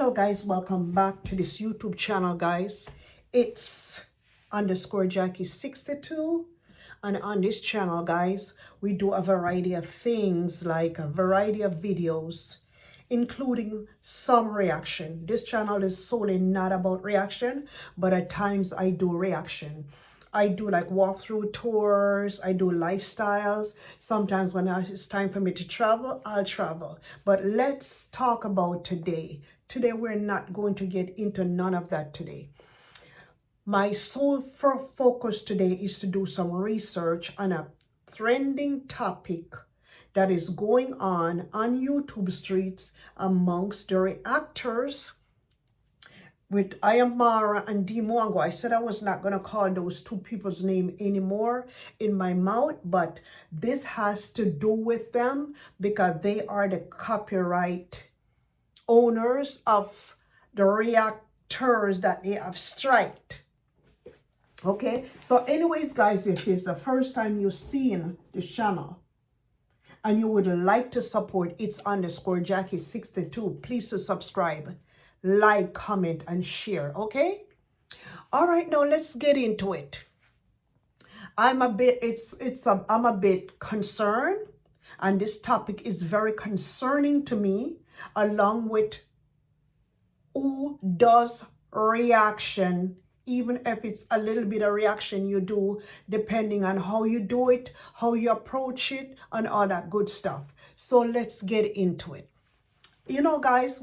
Hello guys, welcome back to this YouTube channel guys. It's underscore Jackie 62, and on this channel guys we do a variety of things, like a variety of videos including some reaction. This channel is solely not about reaction, but at times I do reaction. I do like walkthrough tours, I do lifestyles. Sometimes when it's time for me to travel, I'll travel. But let's talk about today. Today, we're not going to get into none of that today. My sole focus today is to do some research on a trending topic that is going on YouTube streets amongst the reactors with Ayamara and Dimongo. I said I was not going to call those two people's name anymore in my mouth, but this has to do with them because they are the copyright owners of the reactors that they have striked. Okay, so anyways guys, if it's the first time you've seen this channel and you would like to support it's underscore Jackie 62, please to subscribe, like, comment, and share. Okay, all right, now let's get into it. I'm a bit concerned, and this topic is very concerning to me, along with who does reaction, even if it's a little bit of reaction you do, depending on how you do it, how you approach it, and all that good stuff. So let's get into it. You know guys,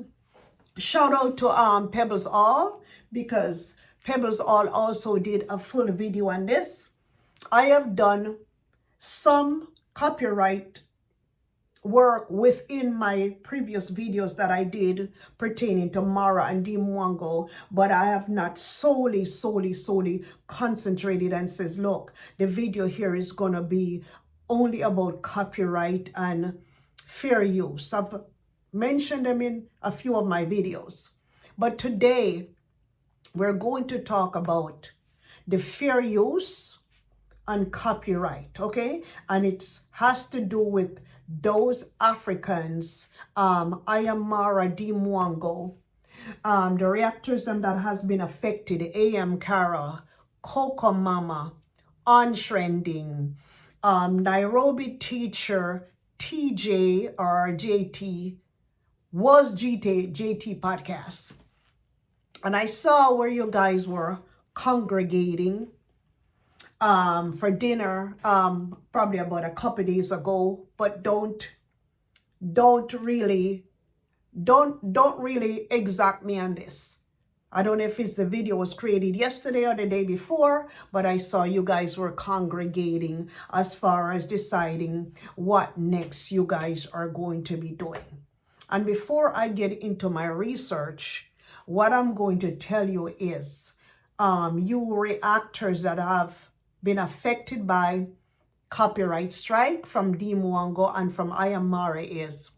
shout out to Pebbles All, because Pebbles All also did a full video on this. I have done some copyright work within my previous videos that I did pertaining to Mara and Dimwango, but I have not solely concentrated and says, look, the video here is going to be only about copyright and fair use. I've mentioned them in a few of my videos, but today we're going to talk about the fair use and copyright, okay? And it has to do with those Africans, Ayamara Dimwango, the reactors them that has been affected, AM Cara, Coco Mama, On Trending, Nairobi Teacher, TJ or JT, was JT podcast. And I saw where you guys were congregating for dinner probably about a couple days ago, but don't really exact me on this. I don't know if it's the video was created yesterday or the day before, but I saw you guys were congregating as far as deciding what next you guys are going to be doing. And before I get into my research, what I'm going to tell you is you reactors that have been affected by copyright strike from Dimwango and from Ayamara is,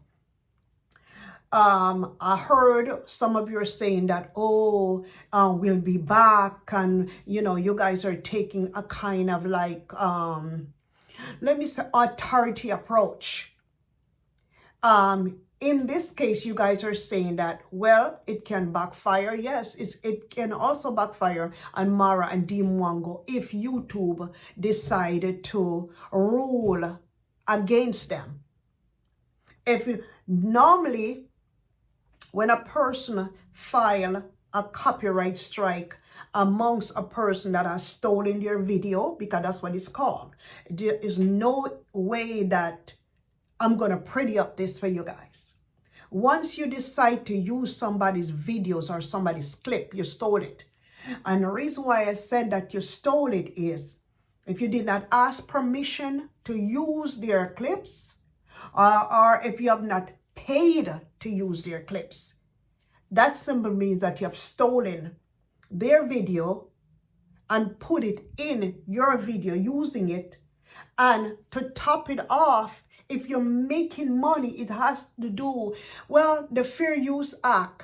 I heard some of you are saying that, oh, we'll be back, and you know, you guys are taking a kind of like, let me say, authority approach. In this case, you guys are saying that, well, it can backfire. Yes, it can also backfire on Mara and Dimwango if YouTube decided to rule against them. Normally, when a person file a copyright strike amongst a person that has stolen their video, because that's what it's called, there is no way that I'm going to pretty up this for you guys. Once you decide to use somebody's videos or somebody's clip, you stole it. And the reason why I said that you stole it is if you did not ask permission to use their clips, or if you have not paid to use their clips, that simply means that you have stolen their video and put it in your video using it. And to top it off, if you're making money, it has to do, well, the Fair Use Act,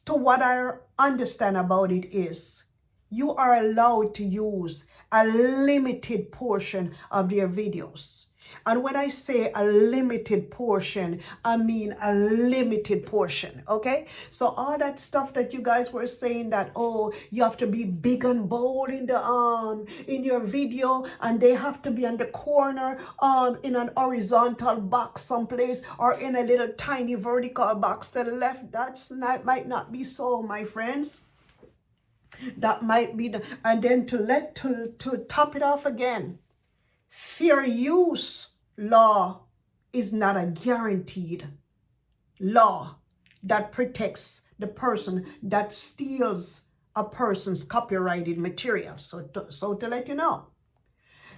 to what I understand about it is, you are allowed to use a limited portion of their videos. And when I say a limited portion, I mean a limited portion, okay? So all that stuff that you guys were saying that, oh, you have to be big and bold in your video, and they have to be on the corner in an horizontal box someplace, or in a little tiny vertical box to the left, might not be so, my friends. That might be and then to top it off again, fair use law is not a guaranteed law that protects the person that steals a person's copyrighted material. So to let you know,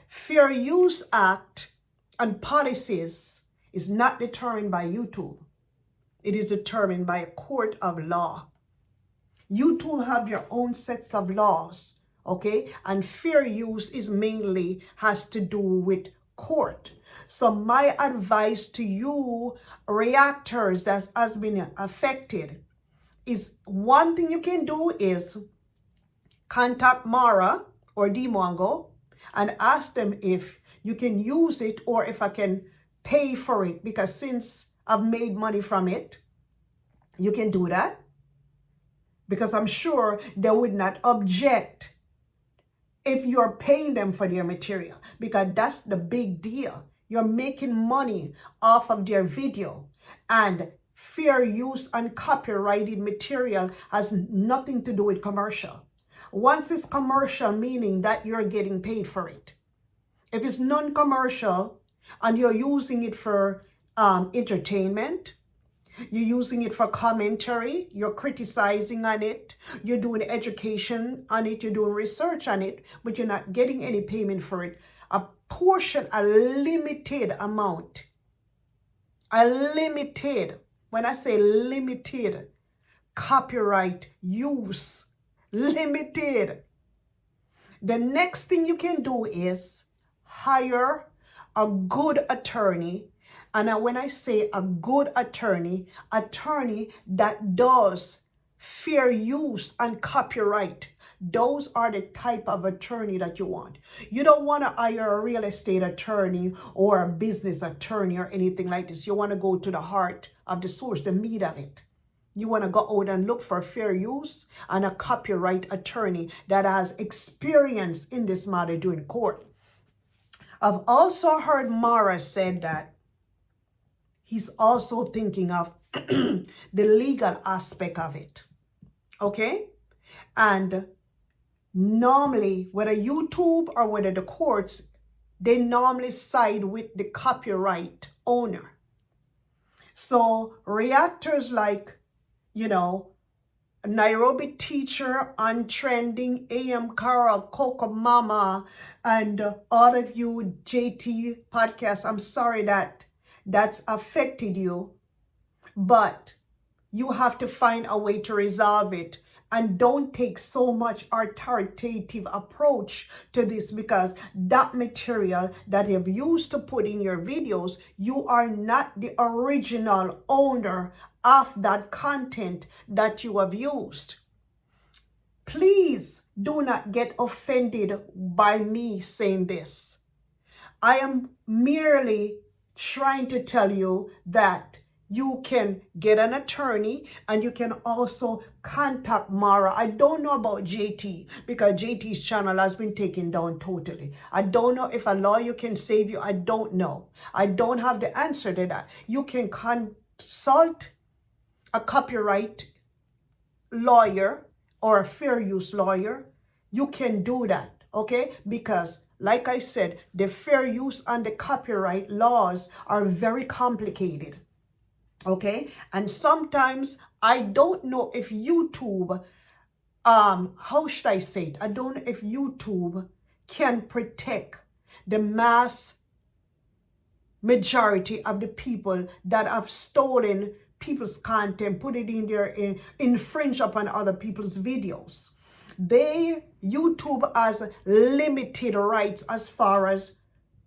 Fair Use Act and policies is not determined by YouTube. It is determined by a court of law. YouTube have your own sets of laws, okay? And fair use is mainly has to do with court. So my advice to you reactors that has been affected is, one thing you can do is contact Mara or Dimongo and ask them if you can use it or if I can pay for it, because since I've made money from it, you can do that. Because I'm sure they would not object if you're paying them for their material, because that's the big deal. You're making money off of their video, and fair use and copyrighted material has nothing to do with commercial. Once it's commercial, meaning that you're getting paid for it. If it's non-commercial and you're using it for entertainment, you're using it for commentary, you're criticizing on it, you're doing education on it, you're doing research on it, but you're not getting any payment for it. A portion, a limited amount, when I say limited, copyright use, limited. The next thing you can do is hire a good attorney. And when I say a good attorney that does fair use and copyright, those are the type of attorney that you want. You don't want to hire a real estate attorney or a business attorney or anything like this. You want to go to the heart of the source, the meat of it. You want to go out and look for fair use and a copyright attorney that has experience in this matter doing court. I've also heard Mara said that he's also thinking of the legal aspect of it, okay? And normally, whether YouTube or whether the courts, they normally side with the copyright owner. So reactors like, Nairobi Teacher, Untrending, AM Carol, Coco Mama, and all of you JT podcasts, I'm sorry that's affected you, but you have to find a way to resolve it, and don't take so much authoritative approach to this, because that material that you've used to put in your videos, you are not the original owner of that content that you have used. Please do not get offended by me saying this. I am merely trying to tell you that you can get an attorney and you can also contact Mara. I don't know about JT because JT's channel has been taken down totally. I don't know if a lawyer can save you. I don't know. I don't have the answer to that. You can consult a copyright lawyer or a fair use lawyer. You can do that, okay? Because like I said, the fair use and the copyright laws are very complicated, okay? And sometimes I don't know if YouTube, how should I say it? I don't know if YouTube can protect the mass majority of the people that have stolen people's content, put it in there, infringe upon other people's videos. YouTube has limited rights as far as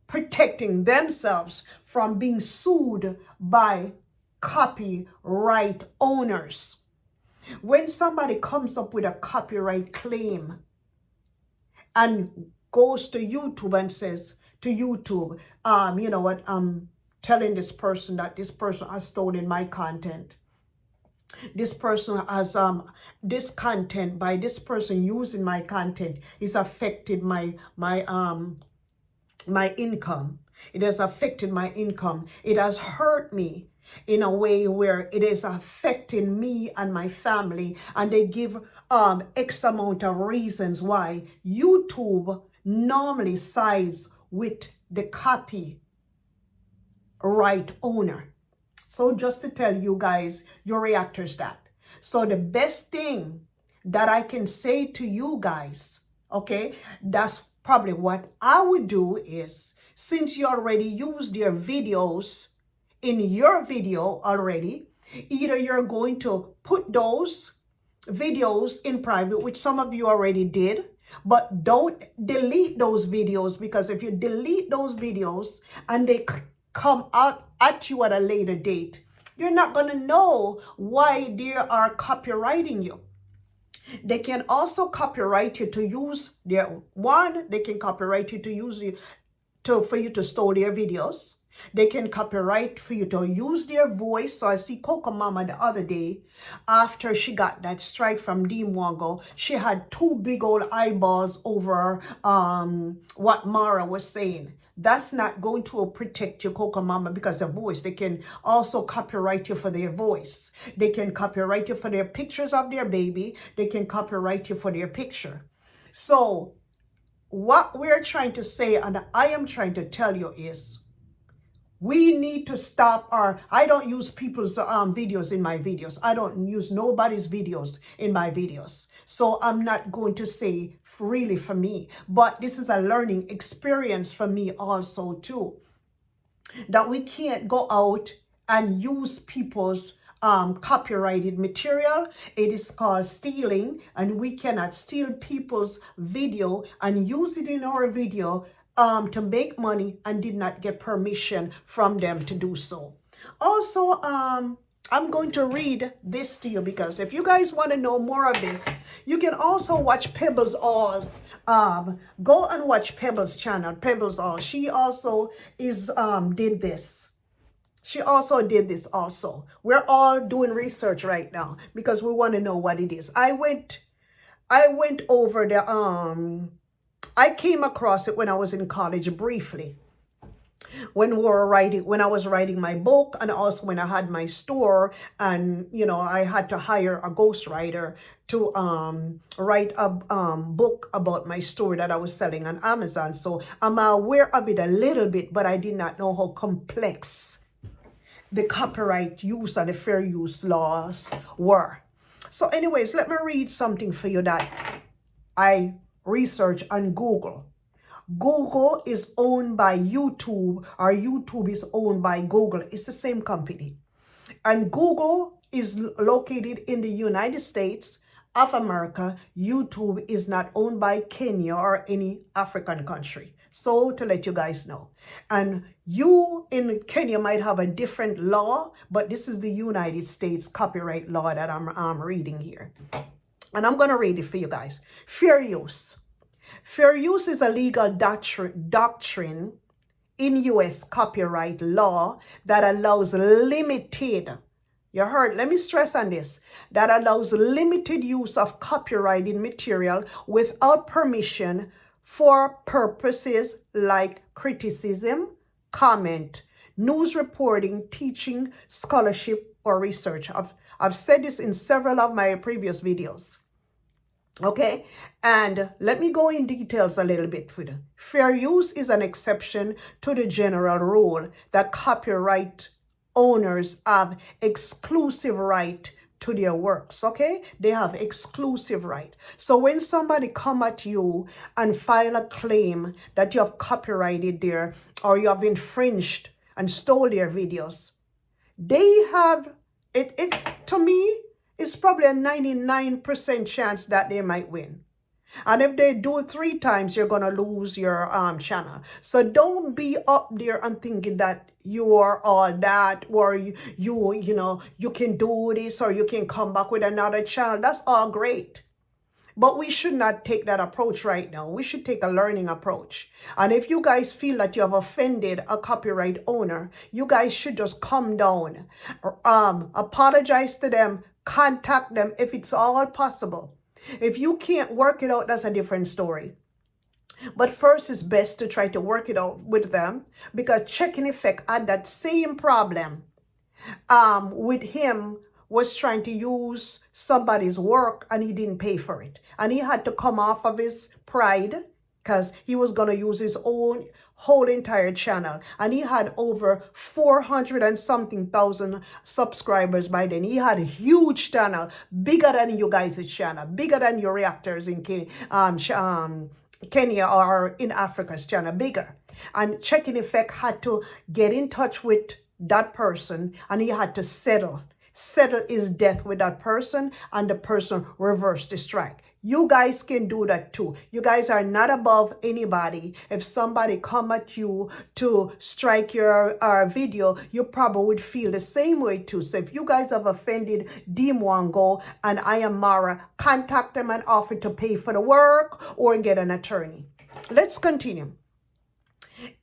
protecting themselves from being sued by copyright owners. When somebody comes up with a copyright claim and goes to YouTube and says, to YouTube. You know what? Telling this person that this person has stolen my content. This person has this content, by this person using my content, is affected my income. It has affected my income. It has hurt me in a way where it is affecting me and my family. And they give X amount of reasons why. YouTube normally sides with the copyright owner. So just to tell you guys, your reactors, that. So the best thing that I can say to you guys, okay, that's probably what I would do is, since you already used their videos in your video already, either you're going to put those videos in private, which some of you already did, but don't delete those videos, because if you delete those videos and they come out at you at a later date, you're not going to know why they are copywriting you. They can also copyright you to use their they can copyright you to use you for you to store their videos. They can copyright for you to use their voice. So I see Coco Mama the other day, after she got that strike from Dean Wango, she had two big old eyeballs over what Mara was saying. That's not going to protect you, Coco Mama, because of voice. They can also copyright you for their voice. They can copyright you for their pictures of their baby. They can copyright you for their picture. So what we're trying to say, and I am trying to tell you, is we need to stop I don't use people's videos in my videos. I don't use nobody's videos in my videos. So I'm not going to say really for me, but this is a learning experience for me also too, that we can't go out and use people's copyrighted material. It is called stealing, and we cannot steal people's video and use it in our video to make money and did not get permission from them to do so. Also, I'm going to read this to you, because if you guys want to know more of this, you can also watch Pebbles All. Go and watch Pebbles channel, Pebbles All. She also did this. She also did this also. We're all doing research right now because we want to know what it is. I went over the I came across it when I was in college briefly. When I was writing my book, and also when I had my store, and I had to hire a ghostwriter to write a book about my store that I was selling on Amazon. So I'm aware of it a little bit, but I did not know how complex the copyright use and the fair use laws were. So anyways, let me read something for you that I researched on Google. Google is owned by YouTube, or YouTube is owned by Google. It's the same company. And Google is located in the United States of America. YouTube is not owned by Kenya or any African country. So to let you guys know. And you in Kenya might have a different law, but this is the United States copyright law that I'm reading here. And I'm going to read it for you guys. Fair use. Fair use is a legal doctrine in U.S. copyright law that allows limited, you heard, let me stress on this, that allows limited use of copyrighted material without permission for purposes like criticism, comment, news reporting, teaching, scholarship, or research. I've said this in several of my previous videos. Okay, and let me go in details a little bit with it. Fair use is an exception to the general rule that copyright owners have exclusive right to their works. Okay, they have exclusive right. So when somebody come at you and file a claim that you have copyrighted their, or you have infringed and stole their videos, they have it's to me, it's probably a 99% chance that they might win. And if they do it 3 times, you're going to lose your channel. So don't be up there and thinking that you are all that, or you can do this, or you can come back with another channel. That's all great. But we should not take that approach right now. We should take a learning approach. And if you guys feel that you have offended a copyright owner, you guys should just calm down. Apologize to them, contact them if it's all possible. If you can't work it out, that's a different story. But first, it's best to try to work it out with them, because Checking Effect had that same problem with him, was trying to use somebody's work and he didn't pay for it. And he had to come off of his pride because he was going to use his own whole entire channel. And he had over 400 and something thousand subscribers by then. He had a huge channel, bigger than you guys' channel, bigger than your reactors in Kenya or in Africa's channel, bigger. And Checking Effect had to get in touch with that person, and he had to settle his death with that person, and the person reversed the strike. You guys can do that too. You guys are not above anybody. If somebody come at you to strike your video, you probably would feel the same way too. So if you guys have offended Dimwango and I Am Mara, contact them and offer to pay for the work or get an attorney. Let's continue.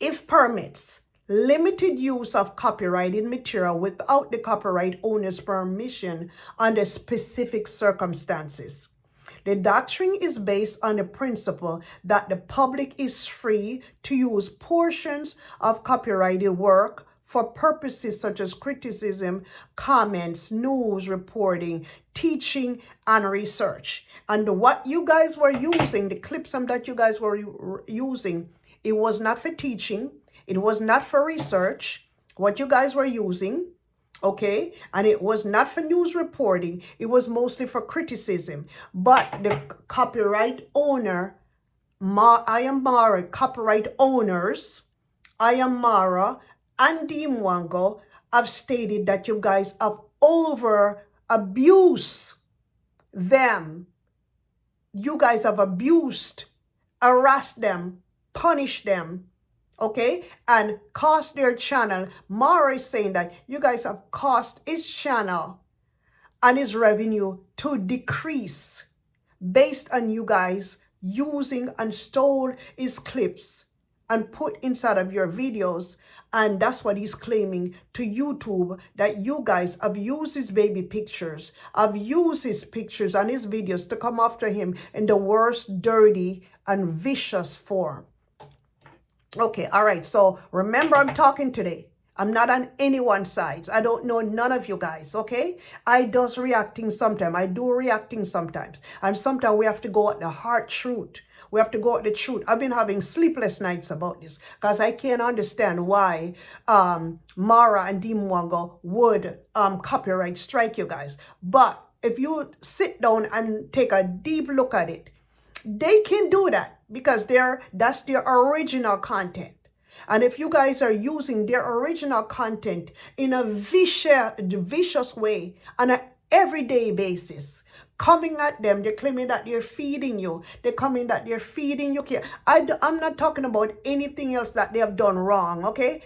If permits limited use of copyrighted material without the copyright owner's permission under specific circumstances. The doctrine is based on the principle that the public is free to use portions of copyrighted work for purposes such as criticism, comments, news reporting, teaching, and research. And what you guys were using, the clips that you guys were using, it was not for teaching. It was not for research, what you guys were using, okay? And it was not for news reporting. It was mostly for criticism. But the copyright owner, I Am Mara, copyright owners, I Am Mara and Dimwango have stated that you guys have abused them. You guys have abused, harassed them, punished them, okay, and cost their channel. Mara is saying that you guys have caused his channel and his revenue to decrease based on you guys using and stole his clips and put inside of your videos. And that's what he's claiming to YouTube, that you guys have used his baby pictures, have used his pictures and his videos to come after him in the worst, dirty, and vicious form. Okay, all right. So remember, I'm talking today. I'm not on anyone's sides. I don't know none of you guys, okay? I does reacting sometimes. I do reacting sometimes. And sometimes we have to go at the hard truth. We have to go at the truth. I've been having sleepless nights about this because I can't understand why Mara and Dimwango would copyright strike you guys. But if you sit down and take a deep look at it, they can do that because that's their original content. And if you guys are using their original content in a vicious way on an everyday basis, coming at them, they're claiming that they're feeding you. They're coming that they're feeding you. I'm not talking about anything else that they have done wrong, okay?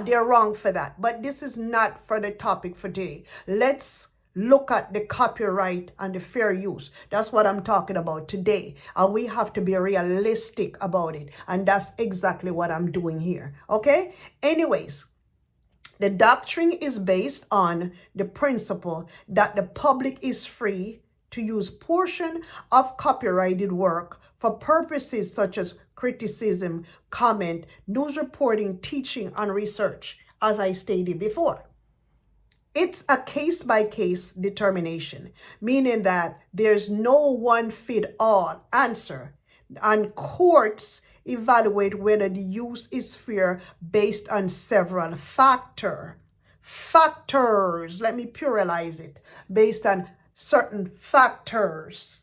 They're wrong for that. But this is not for the topic for today. Let's look at the copyright and the fair use. That's what I'm talking about today. And we have to be realistic about it. And that's exactly what I'm doing here. Okay? Anyways, the doctrine is based on the principle that the public is free to use portion of copyrighted work for purposes such as criticism, comment, news reporting, teaching, and research, as I stated before. It's a case-by-case determination, meaning that there's no one-fit-all answer, and courts evaluate whether the use is fair based on several factors. Let me pluralize it. Based on certain factors.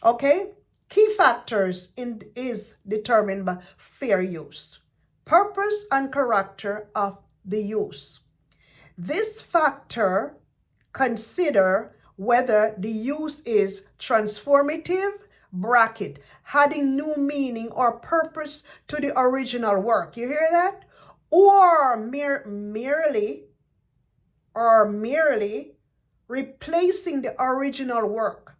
Okay? Key factors is determined by fair use. Purpose and character of the use. This factor consider whether the use is transformative, bracket, adding new meaning or purpose to the original work. You hear that? Or merely replacing the original work.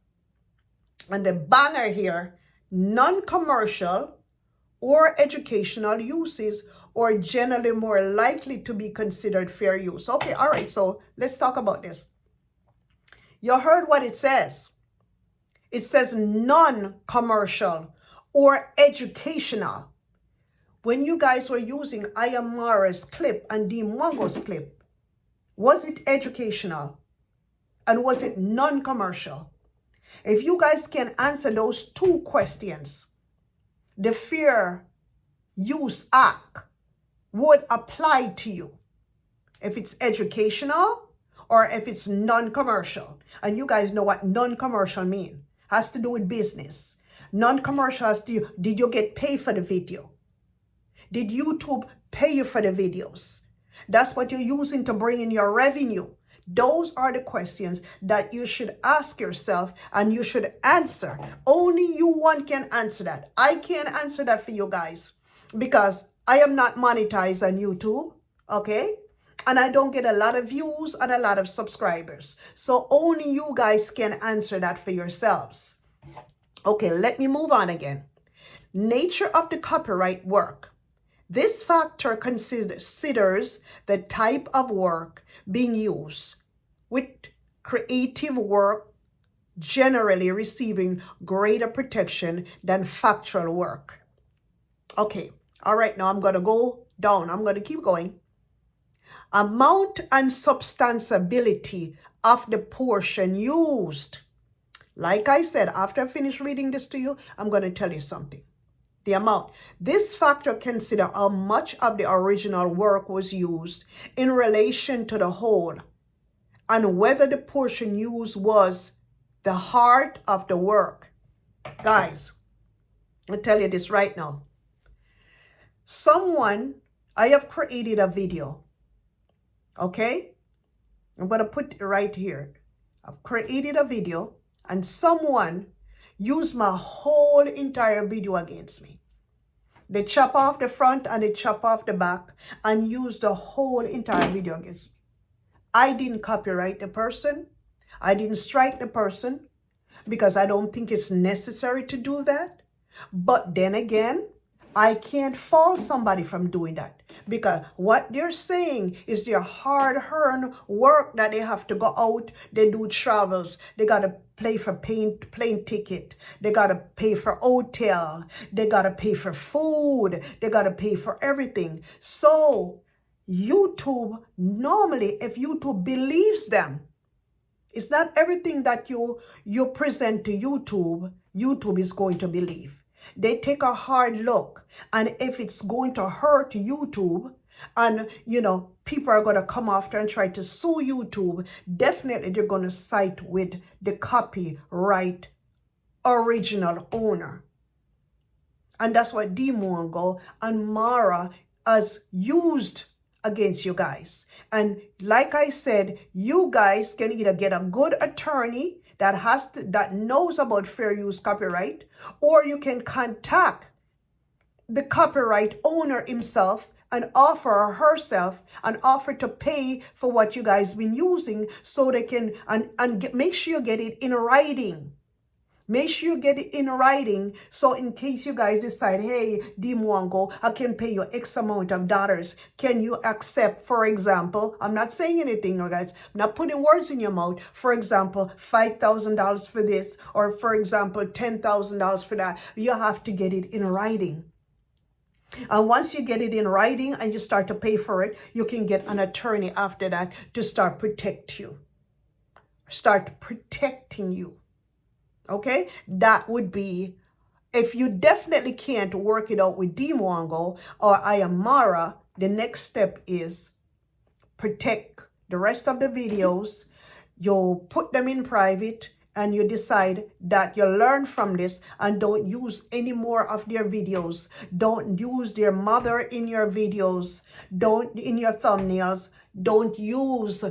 And the banger here, non-commercial or educational uses or generally more likely to be considered fair use. Okay, all right, so let's talk about this. You heard what it says. It says non-commercial or educational. When you guys were using Ayamara's clip and Dee Mongo's clip, was it educational? And was it non-commercial? If you guys can answer those two questions, the Fair Use Act would apply to you. If it's educational or if it's non-commercial. And you guys know what non-commercial means. Has to do with business. Non-commercial has to do, did you get paid for the video? Did YouTube pay you for the videos? That's what you're using to bring in your revenue. Those are the questions that you should ask yourself and you should answer. Only you one can answer that. I can't answer that for you guys because I am not monetized on YouTube, okay? And I don't get a lot of views and a lot of subscribers. So only you guys can answer that for yourselves. Okay, let me move on again. Nature of the copyright work. This factor considers the type of work being used, with creative work generally receiving greater protection than factual work. Okay, all right, now I'm going to go down. I'm going to keep going. Amount and substantiability of the portion used. Like I said, after I finish reading this to you, I'm going to tell you something. The amount. This factor considers how much of the original work was used in relation to the whole, and whether the portion used was the heart of the work. Guys, I'll tell you this right now. I have created a video. Okay? I'm going to put it right here. I've created a video and someone used my whole entire video against me. They chop off the front and they chop off the back and use the whole entire video against me. I didn't copyright the person. I didn't strike the person because I don't think it's necessary to do that. But then again, I can't fault somebody from doing that because what they're saying is their hard-earned work that they have to go out. They do travels. They got to pay for plane ticket. They got to pay for hotel. They got to pay for food. They got to pay for everything. So YouTube, normally, if YouTube believes them, it's not everything that you present to YouTube is going to believe. They take a hard look, and if it's going to hurt YouTube and, people are going to come after and try to sue YouTube, definitely they're going to side with the copyright original owner. And that's what Dee Mongo and Mara has used against you guys. And like I said, you guys can either get a good attorney that knows about fair use copyright, or you can contact the copyright owner himself and offer or herself and offer to pay for what you guys been using, so they can make sure you get it in writing. Make sure you get it in writing, so in case you guys decide, hey, Dee Mongo, I can pay you X amount of dollars. Can you accept, for example, I'm not saying anything, guys. I'm not putting words in your mouth. For example, $5,000 for this, or for example, $10,000 for that. You have to get it in writing. And once you get it in writing and you start to pay for it, you can get an attorney after that to start protecting you. Okay, that would be, if you definitely can't work it out with Dee Mongo or Ayamara, the next step is protect the rest of the videos. You put them in private and you decide that you learn from this and don't use any more of their videos. Don't use their mother in your videos. Don't in your thumbnails. Don't use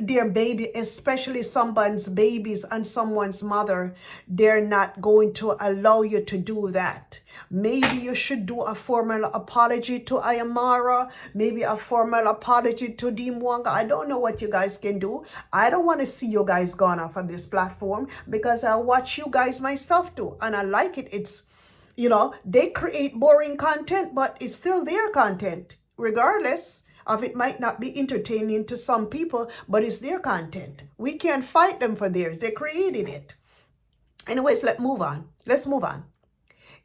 their baby, especially someone's babies and someone's mother, they're not going to allow you to do that. Maybe you should do a formal apology to Ayamara, maybe a formal apology to Dimwanga. I don't know what you guys can do. I don't want to see you guys gone off of this platform because I watch you guys myself too, and I like it. It's, you know, they create boring content, but it's still their content, regardless of it might not be entertaining to some people, but it's their content. We can't fight them for theirs. They created it. Anyways, let's move on.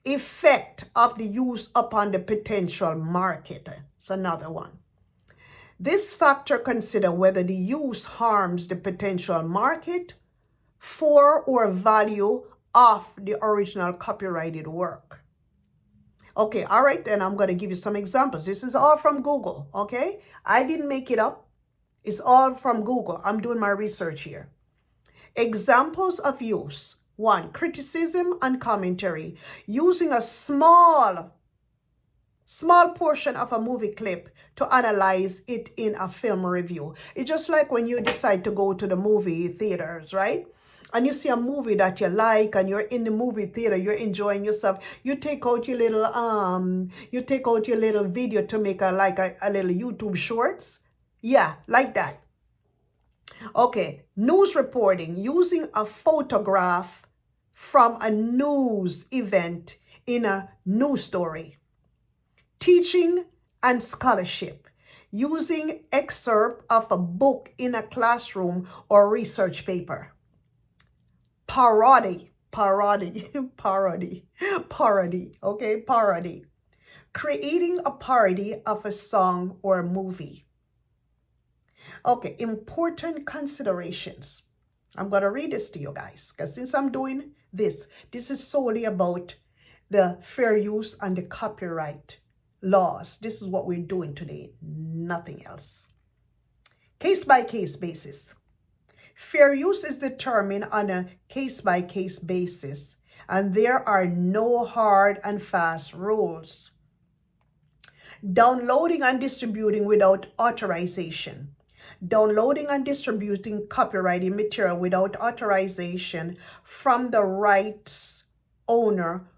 Effect of the use upon the potential market. It's another one. This factor consider whether the use harms the potential market for or value of the original copyrighted work. Okay, all right, then I'm going to give you some examples. This is all from Google, okay? I didn't make it up. It's all from Google. I'm doing my research here. Examples of use. 1, criticism and commentary. Using a small portion of a movie clip to analyze it in a film review. It's just like when you decide to go to the movie theaters, right? And you see a movie that you like and you're in the movie theater, you're enjoying yourself. You take out your little video to make a little YouTube shorts. Yeah, like that. Okay, news reporting, using a photograph from a news event in a news story. Teaching and scholarship, using excerpt of a book in a classroom or research paper. Parody, okay, parody. Creating a parody of a song or a movie. Okay, important considerations. I'm going to read this to you guys, because since I'm doing this is solely about the fair use and the copyright laws. This is what we're doing today, nothing else. Case-by-case basis. Fair use is determined on a case-by-case basis, and there are no hard and fast rules. Downloading and distributing without authorization. Downloading and distributing copyrighted material without authorization from the rights owner,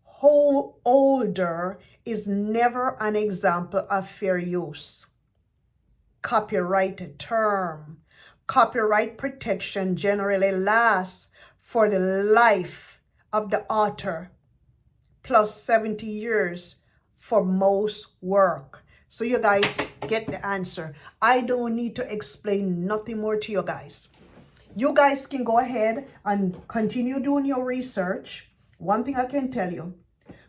holder, is never an example of fair use. Copyright term. Copyright protection generally lasts for the life of the author, plus 70 years for most work. So you guys get the answer. I don't need to explain nothing more to you guys. You guys can go ahead and continue doing your research. One thing I can tell you,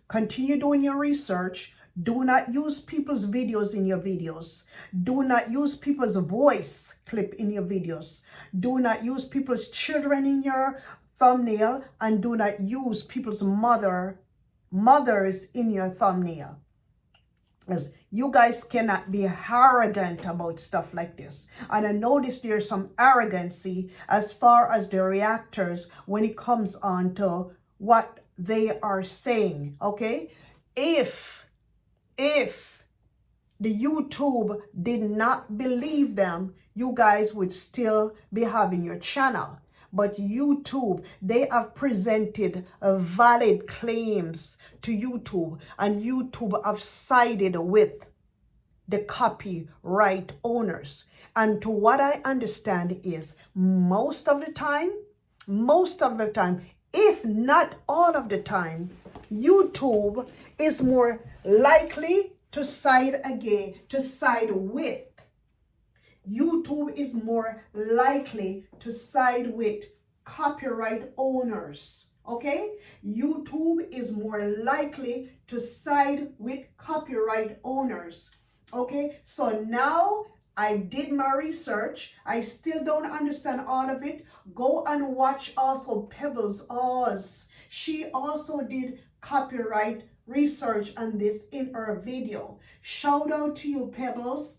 continue doing your research. Do not use people's videos in your videos. Do not use people's voice clip in your videos. Do not use people's children in your thumbnail, and do not use people's mothers in your thumbnail. As you guys cannot be arrogant about stuff like this. And I noticed there's some arrogancy as far as the reactors when it comes on to what they are saying, okay? If the YouTube did not believe them, you guys would still be having your channel. But YouTube, they have presented valid claims to YouTube, and YouTube have sided with the copyright owners. And to what I understand is most of the time, if not all of the time, YouTube is more likely to side with. YouTube is more likely to side with copyright owners, okay? YouTube is more likely to side with copyright owners, okay? So now I did my research. I still don't understand all of it. Go and watch also Pebbles Oz. She also did copyright research on this in her video. Shout out to you, Pebbles.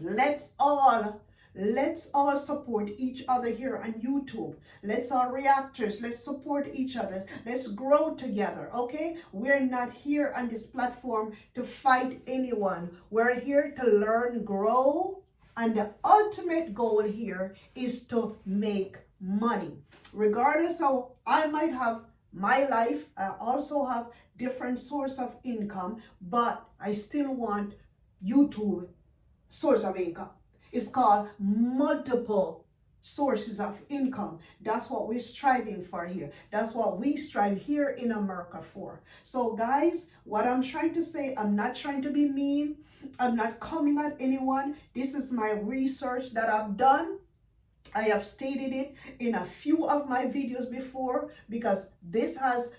Let's all support each other here on YouTube. Let's all reactors, let's support each other. Let's grow together, okay? We're not here on this platform to fight anyone. We're here to learn, grow, And the ultimate goal here is to make money. Regardless of, I might have my life, I also have different source of income, but I still want YouTube source of income. It's called multiple sources of income. That's what we're striving for here. That's what we strive here in America for. So guys, what I'm trying to say, I'm not trying to be mean. I'm not coming at anyone. This is my research that I've done. I have stated it in a few of my videos before, because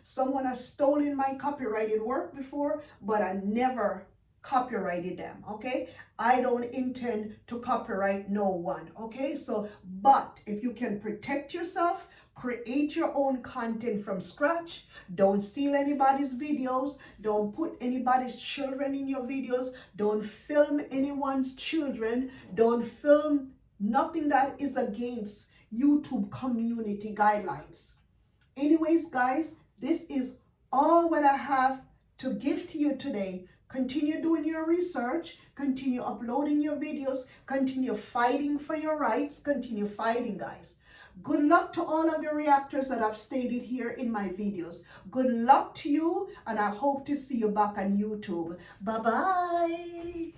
someone has stolen my copyrighted work before, but I never copyrighted them. Okay, I don't intend to copyright no one. Okay, so but if you can protect yourself, create your own content from scratch, don't steal anybody's videos, don't put anybody's children in your videos, don't film anyone's children, don't film nothing that is against YouTube community guidelines. Anyways, guys, this is all what I have to give to you today. Continue doing your research, continue uploading your videos, continue fighting for your rights, continue fighting, guys. Good luck to all of the reactors that I've stated here in my videos. Good luck to you, and I hope to see you back on YouTube. Bye-bye.